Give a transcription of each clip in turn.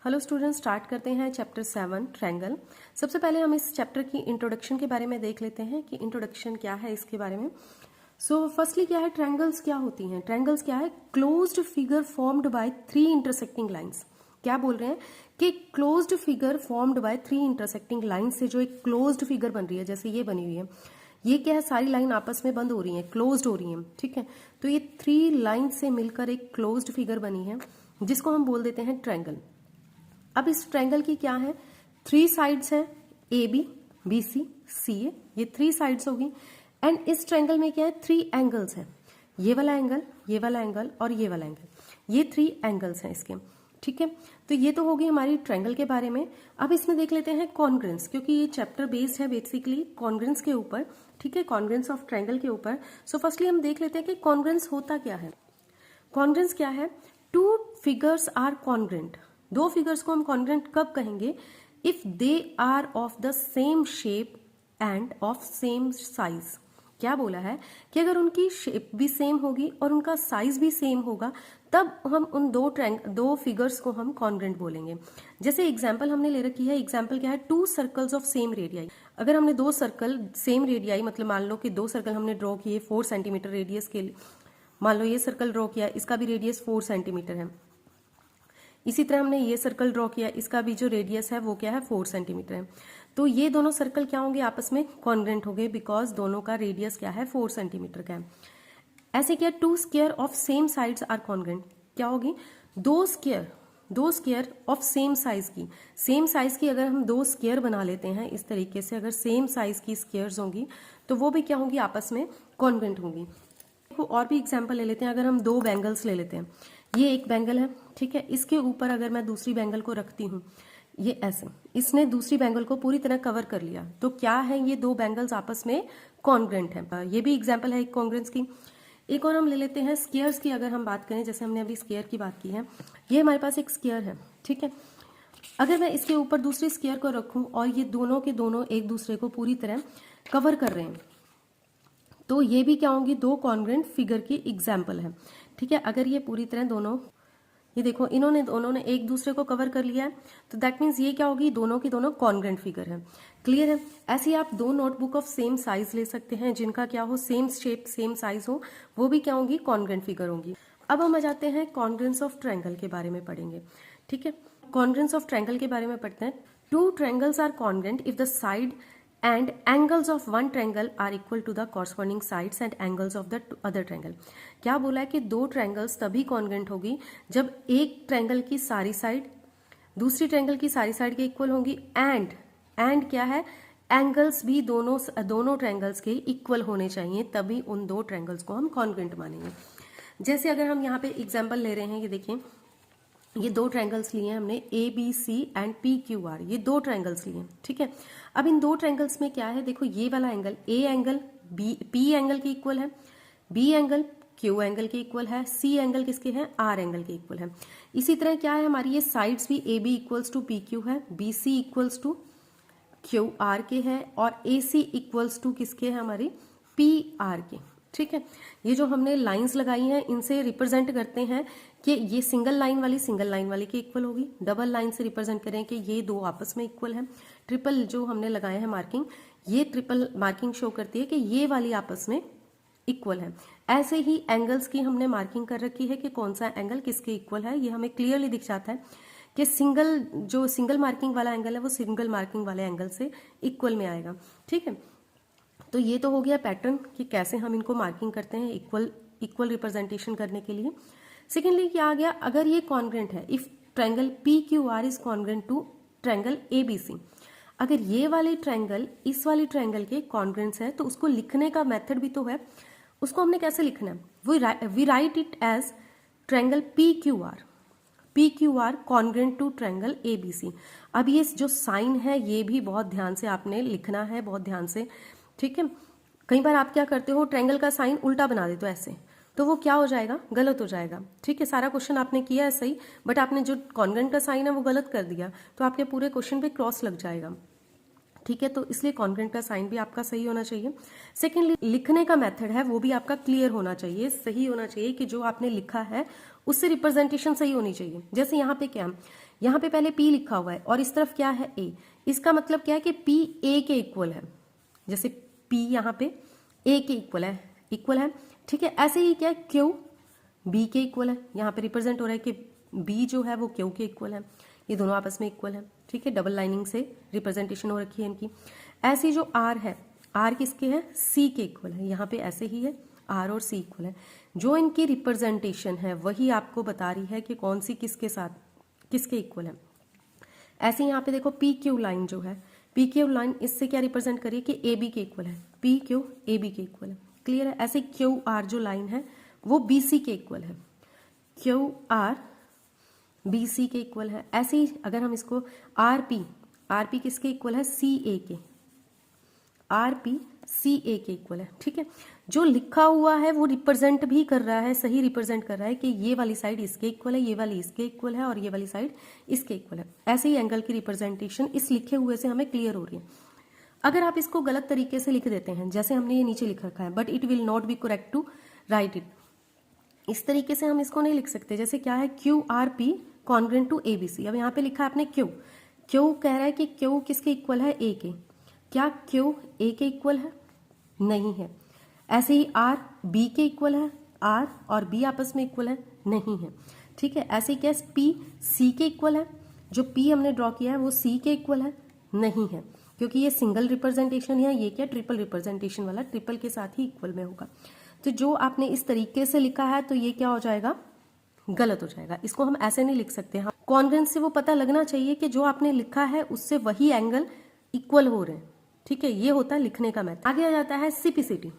Hello students, start करते हैं chapter 7 triangle. सबसे पहले हम इस चैप्टर की इंट्रोडक्शन के बारे में देख लेते हैं कि इंट्रोडक्शन क्या है इसके बारे में। फर्स्टली क्या है, ट्रायंगल्स क्या होती हैं। ट्रायंगल्स क्या है, closed figure formed by 3 intersecting lines. क्या बोल रहे हैं कि closed figure formed by 3 intersecting lines से जो एक क्लोज्ड फिगर बन रही है, जैसे ये बनी हुई है, ये क्या है, सारी लाइन आपस में बंद हो रही है, क्लोज्ड हो रही है, ठीक है। तो ये 3 लाइन से मिलकर एक क्लोज्ड फिगर बनी है जिसको हम बोल देते हैं ट्रायंगल। अब इस ट्रायंगल की क्या है, 3 साइड्स हैं, ए बी, बी सी, सी ए, ये 3 साइड्स होगी। एंड इस ट्रायंगल में क्या है, 3 एंगल्स हैं, ये वाला एंगल, ये वाला एंगल और ये वाला एंगल, ये 3 एंगल्स हैं इसके, ठीक है। तो ये तो होगी हमारी ट्रायंगल के बारे में। अब इसमें देख लेते हैं कॉन्ग्रेंस, क्योंकि ये चैप्टर बेस्ड है बेसिकली कॉन्ग्रेंस के ऊपर, ठीक है, कॉन्ग्रेंस ऑफ ट्रायंगल के ऊपर। सो फर्स्टली हम देख लेते हैं कि कॉन्ग्रेंस होता क्या है। कॉन्ग्रेंस क्या है, 2 फिगर्स आर कॉन्ग्रेंट। 2 फिगर्स को हम कॉन्ग्रेंट कब कहेंगे, if they are of the same shape and of same size. क्या बोला है कि अगर उनकी शेप भी सेम होगी और उनका साइज भी सेम होगा, तब हम उन दो फिगर्स को हम कॉन्ग्रेंट बोलेंगे। जैसे एग्जाम्पल हमने ले रखी है, एग्जाम्पल क्या है, 2 सर्कल्स ऑफ सेम रेडियाई। अगर हमने 2 सर्कल सेम रेडियाई, मतलब मान लो कि 2 सर्कल हमने ड्रॉ किए 4 सेंटीमीटर रेडियस के लिए, मान लो ये सर्कल ड्रॉ किया, इसका भी रेडियस 4 सेंटीमीटर है। इसी तरह हमने ये सर्कल ड्रॉ किया, इसका भी जो रेडियस है वो क्या है, 4 सेंटीमीटर है। तो ये दोनों सर्कल क्या होंगे, आपस में कॉन्ग्रेंट होंगे, बिकॉज दोनों का रेडियस क्या है, 4 सेंटीमीटर का है। ऐसे क्या, 2 square of same sides are congruent. क्या होगी, 2 स्क्वायर ऑफ सेम साइज की, सेम साइज की अगर हम 2 स्क्वायर बना लेते हैं इस तरीके से, अगर सेम साइज की स्क्वायर्स होंगी तो वो भी क्या होंगी, आपस में कॉन्ग्रेंट होंगी। और भी एग्जाम्पल ले लेते हैं, अगर हम 2 बैंगल्स ले लेते हैं, ये एक बैंगल है, ठीक है, इसके ऊपर अगर मैं दूसरी बैंगल को रखती हूँ, ये ऐसे, इसने दूसरी बैंगल को पूरी तरह कवर कर लिया, तो क्या है, ये 2 बैंगल्स आपस में कॉन्ग्रेंट है। ये भी एग्जाम्पल है एक कॉन्ग्रेंस की। एक और हम ले लेते हैं स्क्वायर्स की, अगर हम बात करें, जैसे हमने अभी स्क्वायर की बात की है, ये हमारे पास एक स्क्वायर है, ठीक है। अगर मैं इसके ऊपर दूसरी स्क्वायर को रखूं और ये दोनों के दोनों एक दूसरे को पूरी तरह कवर कर रहे हैं, तो ये भी क्या होंगी, 2 कॉन्ग्रेंट फिगर की एग्जाम्पल है, ठीक है। अगर ये पूरी तरह दोनों, ये देखो दोनों ने एक दूसरे को कवर कर लिया है, तो दैट मीन्स ये क्या होगी, दोनों की दोनों कॉन्ग्रेंट फिगर है। क्लियर है। ऐसे ही आप 2 नोटबुक ऑफ सेम साइज ले सकते हैं, जिनका क्या हो, सेम शेप सेम साइज हो, वो भी क्या होंगी, कॉन्ग्रेंट फिगर होंगी। अब हम आ जाते हैं कॉन्ग्रेंस ऑफ ट्रायंगल के बारे में पढ़ेंगे, ठीक है। कॉन्ग्रेंस ऑफ ट्रायंगल के बारे में पढ़ते हैं। 2 triangles are congruent if the side and angles of one triangle are equal to the corresponding sides and angles of the other triangle। क्या बोला है कि 2 ट्रायंगल्स तभी कॉन्ग्रेंट होगी जब एक ट्रायंगल की सारी साइड दूसरी ट्रायंगल की सारी साइड के इक्वल होंगी, एंड क्या है, एंगल्स भी दोनों ट्रायंगल्स के इक्वल होने चाहिए, तभी उन 2 ट्रायंगल्स को हम कॉन्ग्रेंट मानेंगे। जैसे अगर हम यहाँ पे एग्जाम्पल ले रहे हैं, ये देखिए, ये 2 ट्रायंगल्स लिए हैं हमने, A B C and P Q R, ये 2 ट्रायंगल्स लिए हैं, ठीक है। अब इन 2 ट्रायंगल्स में क्या है, देखो, ये वाला angle A angle P angle के इक्वल है, बी एंगल क्यू एंगल के इक्वल है, सी एंगल किसके हैं, आर एंगल के इक्वल है। इसी तरह क्या है, हमारी ये साइड्स भी A B equals to P Q है, B C equals to Q R के है, और ए सी इक्वल्स टू किसके है, हमारी पी आर के, ठीक है। ये जो हमने लाइंस लगाई हैं, इनसे रिप्रेजेंट करते हैं कि ये सिंगल लाइन वाली के इक्वल होगी, डबल लाइन से रिप्रेजेंट करें कि ये 2 आपस में इक्वल है, ट्रिपल जो हमने लगाए हैं मार्किंग, ये ट्रिपल मार्किंग शो करती है कि ये वाली आपस में इक्वल है। ऐसे ही एंगल्स की हमने मार्किंग कर रखी है कि कौन सा एंगल किसके इक्वल है, ये हमें क्लियरली दिख जाता है कि सिंगल मार्किंग वाला एंगल है वो सिंगल मार्किंग वाले एंगल से इक्वल में आएगा, ठीक है। तो ये तो हो गया पैटर्न कि कैसे हम इनको मार्किंग करते हैं इक्वल रिप्रेजेंटेशन करने के लिए। सेकेंडली क्या आ गया, अगर ये कॉन्ग्रेंट है, if triangle P Q R is congruent to triangle A B C, अगर ये वाले ट्रायंगल इस वाली ट्रायंगल के कॉन्ग्रेंट्स है, तो उसको लिखने का मेथड भी तो है, उसको हमने कैसे लिखना है, we write it as triangle P Q R congruent to triangle A B C. अब ये जो साइन है, ये भी बहुत ध्यान से आपने लिखना है, बहुत ध्यान से, ठीक है। कई बार आप क्या करते हो, ट्रायंगल का साइन उल्टा बना देते हो ऐसे, तो वो क्या हो जाएगा, गलत हो जाएगा, ठीक है। सारा क्वेश्चन आपने किया है सही, बट आपने जो कॉन्ग्रेंट का साइन है वो गलत कर दिया, तो आपके पूरे क्वेश्चन पे क्रॉस लग जाएगा, ठीक है। तो इसलिए कॉन्ग्रेंट का साइन भी आपका सही होना चाहिए। सेकेंडली, लिखने का मेथड है वो भी आपका क्लियर होना चाहिए, सही होना चाहिए, कि जो आपने लिखा है उससे रिप्रेजेंटेशन सही होनी चाहिए। जैसे यहाँ पे क्या, यहाँ पे पहले P लिखा हुआ है और इस तरफ क्या है A, इसका मतलब क्या है कि P A के इक्वल है। जैसे P यहाँ पे A के इक्वल है, ठीक है। ऐसे ही क्या है, Q B के इक्वल है, यहाँ पे रिप्रेजेंट हो रहा है कि B जो है वो Q के इक्वल है, ये दोनों आपस में इक्वल है, ठीक है। डबल लाइनिंग से रिप्रेजेंटेशन हो रखी है इनकी। ऐसे जो R है, R किसके है, C के इक्वल है, यहाँ पे ऐसे ही है, R और C इक्वल है। जो इनकी रिप्रेजेंटेशन है वही आपको बता रही है कि कौन सी किसके साथ किसके इक्वल है। ऐसे यहाँ पे देखो PQ लाइन जो है, PQ लाइन इससे क्या रिप्रेजेंट करिए कि AB के इक्वल है, PQ AB के इक्वल है, क्लियर है। ऐसे QR जो लाइन है वो BC के इक्वल है, QR BC के इक्वल है। ऐसे ही अगर हम इसको RP किसके इक्वल है, CA के, RP CA के इक्वल है, ठीक है। जो लिखा हुआ है वो रिप्रेजेंट भी कर रहा है, सही रिप्रेजेंट कर रहा है कि ये वाली साइड इसके इक्वल है, ये वाली इसके इक्वल है और ये वाली साइड इसके इक्वल है। ऐसे ही एंगल की रिप्रेजेंटेशन इस लिखे हुए से हमें क्लियर हो रही है। अगर आप इसको गलत तरीके से लिख देते हैं, जैसे हमने ये नीचे लिख रखा है, but it will not be correct to write it, इस तरीके से हम इसको नहीं लिख सकते। जैसे क्या है, QRP कॉन्ग्रेंट टू ABC। अब यहाँ पे लिखा है आपने Q कह रहा है कि Q किसके इक्वल है, A के। क्या Q A के इक्वल है, नहीं है। ऐसे ही R B के इक्वल है, R और B आपस में इक्वल है, नहीं है, ठीक है। ऐसे ही क्या, P C के इक्वल है, जो P हमने ड्रॉ किया है वो C के इक्वल है, नहीं है, क्योंकि ये सिंगल रिप्रेजेंटेशन है, ये क्या ट्रिपल रिप्रेजेंटेशन वाला, ट्रिपल के साथ ही इक्वल में होगा। तो जो आपने इस तरीके से लिखा है तो ये क्या हो जाएगा, गलत हो जाएगा। इसको हम ऐसे नहीं लिख सकते। हाँ, कॉन्ग्रेंस से वो पता लगना चाहिए कि जो आपने लिखा है उससे वही एंगल इक्वल हो रहे हैं, ठीक है। ये होता है लिखने का मेथड। आगे आ जाता है CPCT।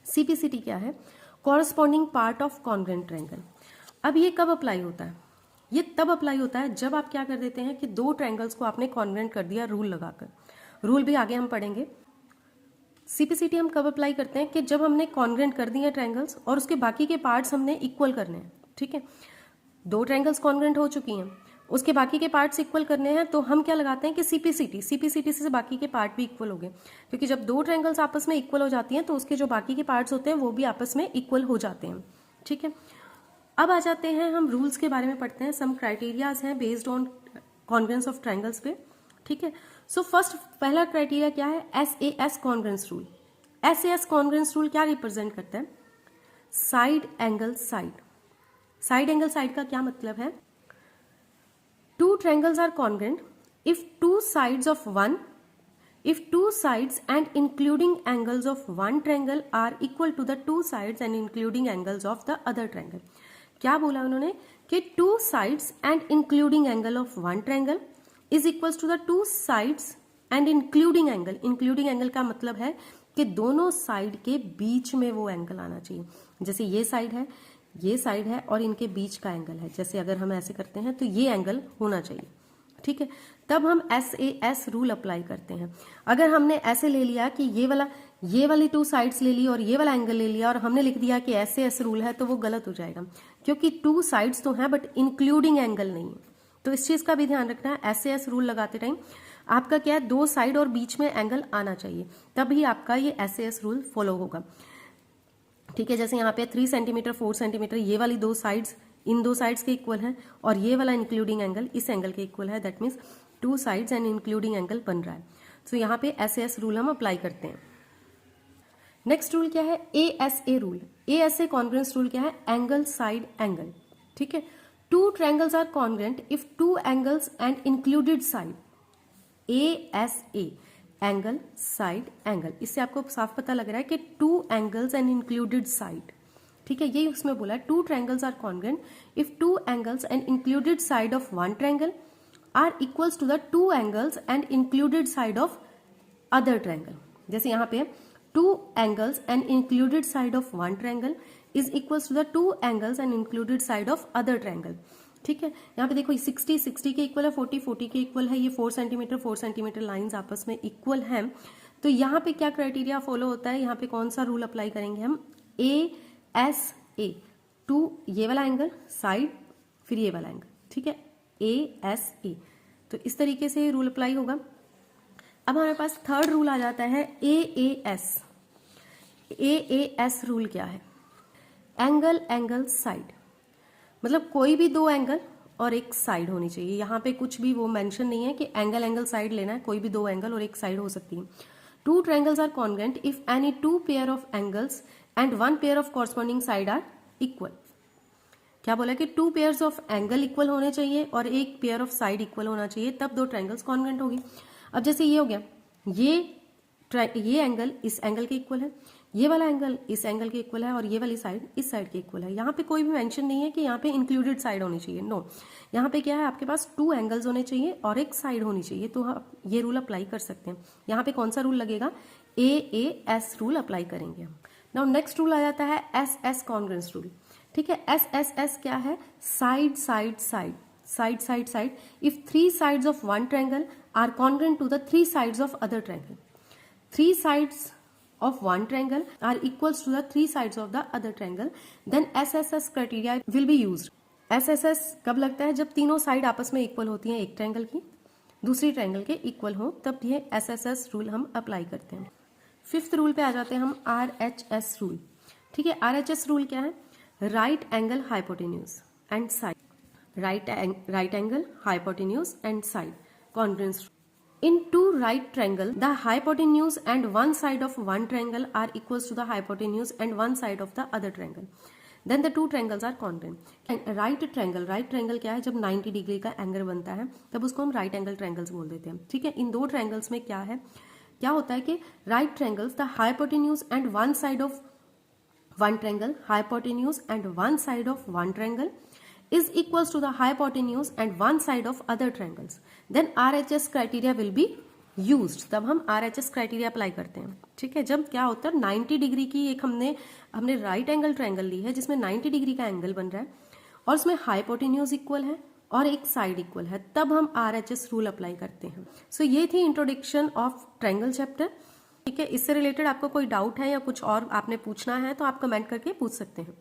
CPCT क्या है, corresponding part of congruent triangle. अब ये कब अप्लाई होता है, ये तब अप्लाई होता है जब आप क्या कर देते हैं कि दो ट्रायंगल्स को आपने कॉन्ग्रेंट कर दिया रूल लगाकर। रूल भी आगे हम पढ़ेंगे। CPCT हम कब अप्लाई करते हैं कि जब हमने कॉन्ग्रेंट कर दिए ट्रायंगल्स और उसके बाकी के पार्ट्स हमने इक्वल करने हैं, ठीक है। दो ट्रायंगल्स कॉन्ग्रेंट हो चुकी हैं, उसके बाकी के पार्ट्स इक्वल करने हैं, तो हम क्या लगाते हैं कि CPCT से बाकी के पार्ट भी इक्वल हो गए, क्योंकि जब दो ट्रायंगल्स आपस में इक्वल हो जाती हैं तो उसके जो बाकी के पार्ट्स होते हैं वो भी आपस में इक्वल हो जाते हैं, ठीक है। अब आ जाते हैं हम रूल्स के बारे में पढ़ते हैं। सम क्राइटेरियाज हैं based on congruence of triangles पे, ठीक है। सो फर्स्ट पहला क्राइटेरिया क्या है, SAS congruence rule. SAS congruence rule क्या रिप्रेजेंट करता है, side angle side. Side angle side का क्या मतलब है, two triangles are congruent if two sides and including angles of one triangle are equal to the two sides and including angles of the other triangle। क्या बोला उन्होंने कि two sides and including angle of one triangle is equals to the two sides and including angle का मतलब है कि दोनों side के बीच में वो एंगल आना चाहिए। जैसे ये साइड है और इनके बीच का एंगल है, जैसे अगर हम ऐसे करते हैं तो ये एंगल होना चाहिए, ठीक है। तब हम SAS रूल अप्लाई करते हैं। अगर हमने ऐसे ले लिया कि ये वाली टू साइड्स ले ली और ये वाला एंगल ले लिया और हमने लिख दिया कि SAS रूल है, तो वो गलत हो जाएगा, क्योंकि टू साइड्स तो हैं बट इंक्लूडिंग एंगल नहीं है। तो इस चीज का भी ध्यान रखना है, SAS रूल लगाते टाइम आपका क्या है, दो साइड और बीच में एंगल आना चाहिए, तभी आपका ये SAS रूल फॉलो होगा, ठीक है। जैसे यहाँ पे 3 सेंटीमीटर 4 सेंटीमीटर ये वाली दो साइड्स इन दो साइड्स के इक्वल है और ये वाला इंक्लूडिंग एंगल इस एंगल के इक्वल है, that means two sides and including angle बन रहा है। सो यहाँ पे SAS रूल हम अप्लाई करते हैं। नेक्स्ट रूल क्या है, ASA rule. ASA congruence rule क्या है, एंगल साइड एंगल, ठीक है। Two triangles are congruent if two angles and included side. ASA angle side angle, इससे आपको साफ पता लग रहा है कि two angles and included side, ठीक है। यही उसमें बोला है, two triangles are congruent if two angles and included side of one triangle are equals to the two angles and included side of other triangle. जैसे यहाँ पे two angles and included side of one triangle is equals to the two angles and included side of other triangle, ठीक है। यहाँ पे देखो 60 के equal है, 40 के इक्वल है, ये 4 सेंटीमीटर लाइंस आपस में इक्वल हैं। तो यहाँ पे क्या क्राइटेरिया फॉलो होता है, यहाँ पे कौन सा रूल अप्लाई करेंगे हम, ASA, टू ये वाला एंगल साइड फिर ये वाला एंगल, ठीक है, ASA। तो इस तरीके से रूल अप्लाई होगा। अब हमारे पास थर्ड रूल आ जाता है AAS। AAS रूल क्या है, एंगल साइड, मतलब कोई भी दो एंगल और एक साइड होनी चाहिए। यहाँ पे कुछ भी वो मेंशन नहीं है कि एंगल एंगल साइड लेना है, कोई भी दो एंगल और एक साइड हो सकती है। Two triangles are congruent if any two pair of angles and one pair of corresponding side are equal. क्या बोला कि two pairs of angle equal होने चाहिए और एक पेयर ऑफ साइड इक्वल होना चाहिए, तब दो ट्रायंगल्स कॉन्ग्रुएंट होगी। अब जैसे ये हो गया, ये एंगल इस एंगल के इक्वल है, ये वाला एंगल इस एंगल के इक्वल है और ये वाली साइड इस साइड के इक्वल है। यहाँ पे कोई भी मेंशन नहीं है कि यहाँ पे इंक्लूडेड साइड होनी चाहिए, नो। यहाँ पे क्या है, आपके पास टू एंगल्स होने चाहिए और एक साइड होनी चाहिए, तो आप ये रूल अप्लाई कर सकते हैं। यहाँ पे कौन सा रूल लगेगा, AAS रूल अप्लाई करेंगे हम। नाउ नेक्स्ट रूल आ जाता है SS कॉन्ग्रुएंस रूल। ठीक है, SSS क्या है, side side side, side side side. If three sides of one triangle are congruent to the three sides of other triangle, three sides of one triangle are equals to the three sides of the other triangle, then SSS criteria will be used. SSS कब लगता है, जब तीनों side आपस में equal होती हैं, एक ट्रायंगल की दूसरी ट्रायंगल के इक्वल हो, तब ये SSS रूल हम अप्लाई करते हैं। फिफ्थ रूल पे आ जाते हैं हम, RHS रूल। ठीक है, RHS रूल क्या है, right angle hypotenuse and side, right angle hypotenuse and side congruence. In two right triangle, the hypotenuse and one side of one triangle are equals to the hypotenuse and one side of the other triangle. Then the two triangles are congruent. Right triangle क्या है, जब 90 degree का angle बनता है तब उसको हम right angle triangles बोल देते हैं। ठीक है, इन दो ट्रायंगल्स में क्या है, क्या होता है कि right triangles, the hypotenuse and one side of one triangle, hypotenuse and one side of one triangle is equals to the hypotenuse and one side of other triangles, then RHS criteria will be used. तब हम RHS criteria apply करते हैं। ठीक है, जब क्या होता है, 90 डिग्री की एक हमने राइट एंगल ट्रायंगल ली है जिसमें 90 डिग्री का एंगल बन रहा है और उसमें हाइपोटेन्यूज इक्वल है और एक साइड इक्वल है, तब हम RHS रूल अप्लाई करते हैं। सो ये थी इंट्रोडक्शन ऑफ ट्रायंगल चैप्टर। ठीक है, इससे रिलेटेड आपको कोई डाउट है या कुछ और आपने पूछना है तो आप कमेंट करके पूछ सकते हैं।